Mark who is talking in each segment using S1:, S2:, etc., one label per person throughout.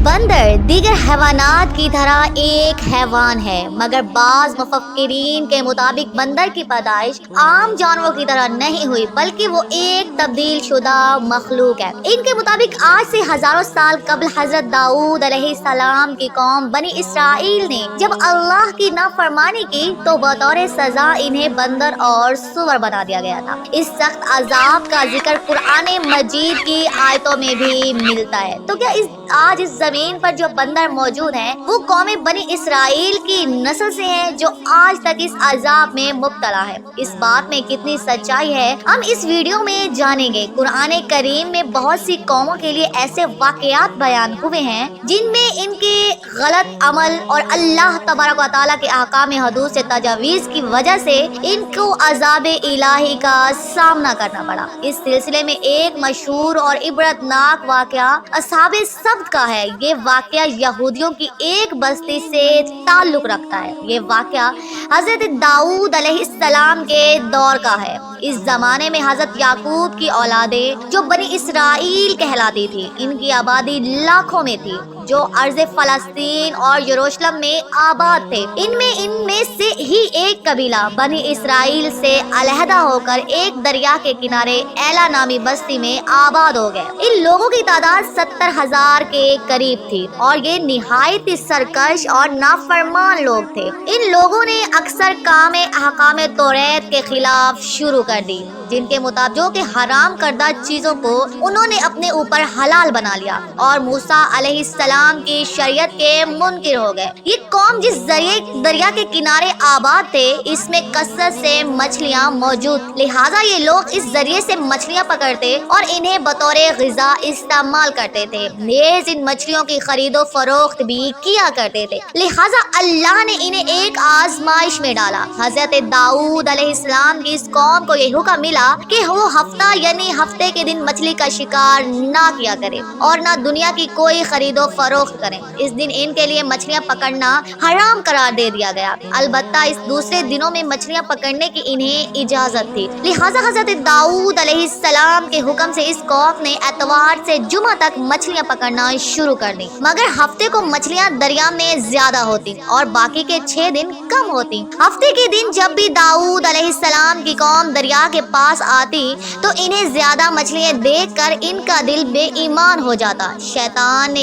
S1: बंदर दीगर हैवानात की तरह एक हैवान है, मगर बाज मुफक्किरीन के मुताबिक बंदर की पैदाइश आम जानवरों की तरह नहीं हुई, बल्कि वो एक तब्दील शुदा मखलूक है। इनके मुताबिक आज से हजारों साल कबल हजरत दाऊद अलैहिस्सलाम की कौम बनी इसराइल ने जब अल्लाह की नाफरमानी की तो बतौर सजा इन्हें बंदर और सुअर बना दिया गया था। इस सख्त अजाब का जिक्र कुरान मजीद की आयतों में भी मिलता है। तो क्या आज इस जमीन पर जो बंदर मौजूद हैं वो कौम बनी इसराइल की नस्ल से हैं जो आज तक इस अजाब में मुब्तला है? इस बात में कितनी सच्चाई है हम इस वीडियो में जानेंगे। कुरान करीम में बहुत सी कौमों के लिए ऐसे वाकयात बयान हुए हैं जिनमें इनके गलत अमल और अल्लाह तबारक व तआला के अहकाम हदूद से तजावीज की वजह से इनको अजाब इलाही का सामना करना पड़ा। इस सिलसिले में एक मशहूर और इबरतनाक वाकया असहाबे सब्त का है। ये वाकया यहूदियों की एक बस्ती से ताल्लुक रखता है। ये वाकया हजरत दाऊद अलैहिस्सलाम के दौर का है। इस जमाने में हजरत याकूब की औलादें जो बनी इसराइल कहलाती थी, इनकी आबादी लाखों में थी जो अर्ज़ फलस्तीन और यरूशलेम में आबाद थे। इनमें से ही एक कबीला बनी इसराइल से अलहदा होकर एक दरिया के किनारे एला नामी बस्ती में आबाद हो गए। इन लोगों की तादाद 70,000 के करीब थी और ये निहायत ही सरकश और नाफरमान लोग थे। इन लोगों ने अक्सर कामे अहकामे तौरात के खिलाफ शुरू कर दी, जिनके मुताबिक जो कि हराम करदा चीजों को उन्होंने अपने ऊपर हलाल बना लिया और मूसा अलैहिस्सलाम की शरीयत के मुनकिर हो गए। ये कौम जिस दरिया के किनारे आबाद थे, इसमें कसरत से मछलियाँ मौजूद, लिहाजा ये लोग इस जरिए से मछलियाँ पकड़ते और इन्हें बतौर ग़िज़ा इस्तेमाल करते थे। नेज़ इन मछलियों की खरीदो फरोख्त भी किया करते थे। लिहाजा अल्लाह ने इन्हें एक आजमाइश में डाला। हजरत दाऊद अलैहिस्सलाम की इस कौम को ये हुक्म मिला कि वो हफ्ता यानी हफ्ते के दिन मछली का शिकार ना किया करे और ना दुनिया की कोई खरीदो फरोख्त करें। इस दिन इनके लिए मछलियां पकड़ना हराम करार दे दिया गया। अलबत्ता इस दूसरे दिनों में मछलियां पकड़ने की इन्हें इजाजत थी। लिहाजा हजरत दाऊद अलैहिस्सलाम के हुक्म से इस कौम ने एतवार से जुमा तक मछलियां पकड़ना शुरू कर दी, मगर हफ्ते को मछलियां दरिया में ज्यादा होती और बाकी के 6 दिन कम होती। हफ्ते के दिन जब भी दाऊद अलैहिस्सलाम की कौम दरिया के पास आती तो इन्हें ज्यादा मछलियां देखकर इनका दिल बेईमान हो जाता। शैतान ने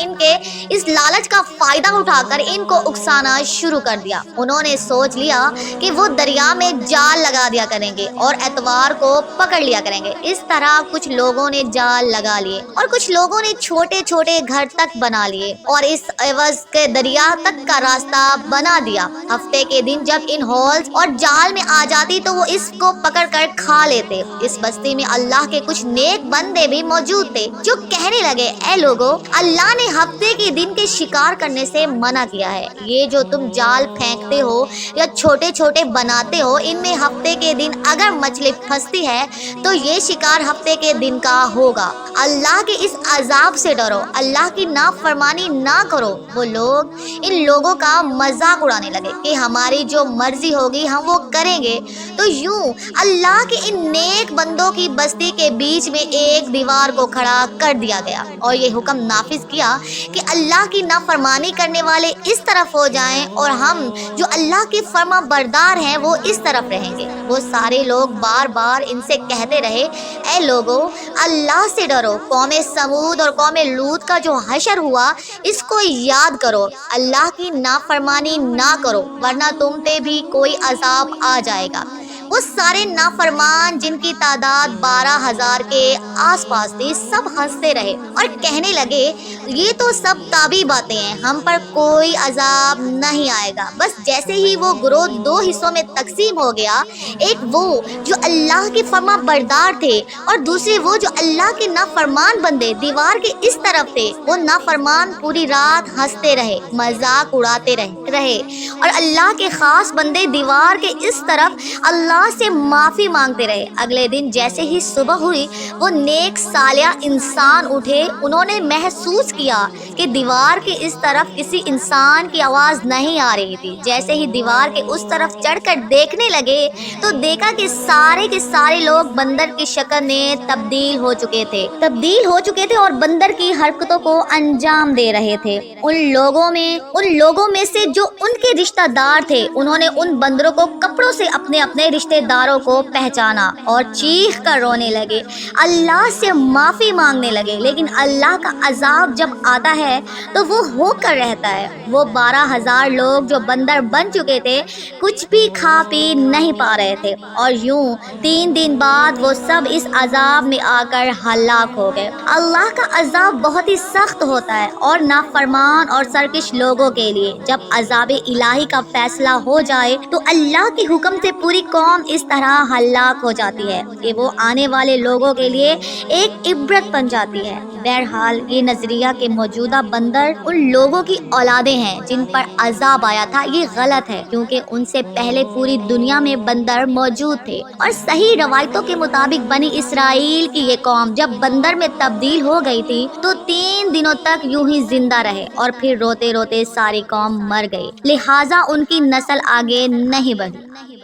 S1: इनके इस लालच का फायदा उठाकर इनको उकसाना शुरू कर दिया। उन्होंने सोच लिया कि वो दरिया में जाल लगा दिया करेंगे और एतवार को पकड़ लिया करेंगे। इस तरह कुछ लोगों ने जाल लगा लिए और कुछ लोगों ने छोटे छोटे घर तक बना लिए और इस एवज के दरिया तक का रास्ता बना दिया। हफ्ते के दिन जब इन होल्स और जाल में आ जाती तो वो इसको पकड़कर खा लेते। इस बस्ती में अल्लाह के कुछ नेक बंदे भी मौजूद थे जो कहने लगे, ऐ लोगो, अल्लाह ने हफ्ते के दिन के शिकार करने से मना किया है। ये जो तुम जाल फेंकते हो या छोटे छोटे बनाते हो, इनमें हफ्ते के दिन अगर मछली फंसती है तो ये शिकार हफ्ते के दिन का होगा। अल्लाह के इस अजाब से डरो, अल्लाह की नाफरमानी ना करो। वो लोग इन लोगों का मजाक उड़ाने लगे कि हमारी जो मर्जी होगी हम वो करेंगे। तो यूं अल्लाह के इन नेक बंदों की बस्ती के बीच में एक दीवार को खड़ा कर दिया गया और ये हुक्म नाफिज किया कि अल्लाह की नाफरमानी करने वाले इस तरफ हो जाएं और हम जो अल्लाह के फर्मा बरदार हैं वो इस तरफ रहेंगे। वो सारे लोग बार बार इनसे कहते रहे, ऐ लोगो, अल्लाह से डरो। कौम समूद और कौम लूत का जो हशर हुआ इसको याद करो। अल्लाह की नाफरमानी ना करो वरना तुम पे भी कोई अजाब आ जाएगा। वो सारे नाफरमान जिनकी तादाद 12,000 के आसपास थी, सब हंसते रहे और कहने लगे, ये तो सब ताबी बातें हैं, हम पर कोई अजाब नहीं आएगा। बस जैसे ही वो ग्रोह 2 हिस्सों में तकसीम हो गया, एक वो जो अल्लाह के फरमा बरदार थे और दूसरे वो जो अल्लाह के नाफरमान बंदे दीवार के इस तरफ थे। वो नाफरमान पूरी रात हंसते रहे, मजाक उड़ाते रहे और अल्लाह के खास बंदे दीवार के इस तरफ अल्लाह اللہ سے معافی مانگتے رہے۔ اگلے دن جیسے ہی صبح ہوئی وہ نیک صالح انسان اٹھے، انہوں نے محسوس کیا کہ دیوار کے اس طرف کسی انسان کی آواز نہیں آ رہی تھی۔ جیسے ہی دیوار کے اس طرف چڑھ کر دیکھنے لگے تو دیکھا کہ سارے کے سارے لوگ بندر کی شکل میں تبدیل ہو چکے تھے اور بندر کی حرکتوں کو انجام دے رہے تھے۔ ان لوگوں میں سے جو ان کے رشتہ دار تھے، انہوں نے ان بندروں کو کپڑوں سے اپنے اپنے رشتہ داروں کو پہچانا اور چیخ کر رونے لگے، اللہ سے معافی مانگنے لگے۔ لیکن اللہ کا عذاب جب آتا ہے تو وہ ہو کر رہتا ہے۔ وہ 12,000 لوگ جو بندر بن چکے تھے کچھ بھی کھا پی نہیں پا رہے تھے، اور یوں 3 دن بعد وہ سب اس عذاب میں آ کر ہلاک ہو گئے۔ اللہ کا عذاب بہت ہی سخت ہوتا ہے اور نافرمان اور سرکش لوگوں کے لیے۔ جب عذاب الہی کا فیصلہ ہو جائے تو اللہ کے حکم سے پوری قوم اس طرح ہلاک ہو جاتی ہے کہ وہ آنے والے لوگوں کے لیے ایک عبرت بن جاتی ہے۔ بہرحال یہ نظریہ کہ موجودہ بندر ان لوگوں کی اولادیں ہیں جن پر عذاب آیا تھا، یہ غلط ہے، کیونکہ ان سے پہلے پوری دنیا میں بندر موجود تھے، اور صحیح روایتوں کے مطابق بنی اسرائیل کی یہ قوم جب بندر میں تبدیل ہو گئی تھی تو 3 دنوں تک یوں ہی زندہ رہے اور پھر روتے روتے ساری قوم مر گئی، لہٰذا ان کی نسل آگے نہیں بڑھی۔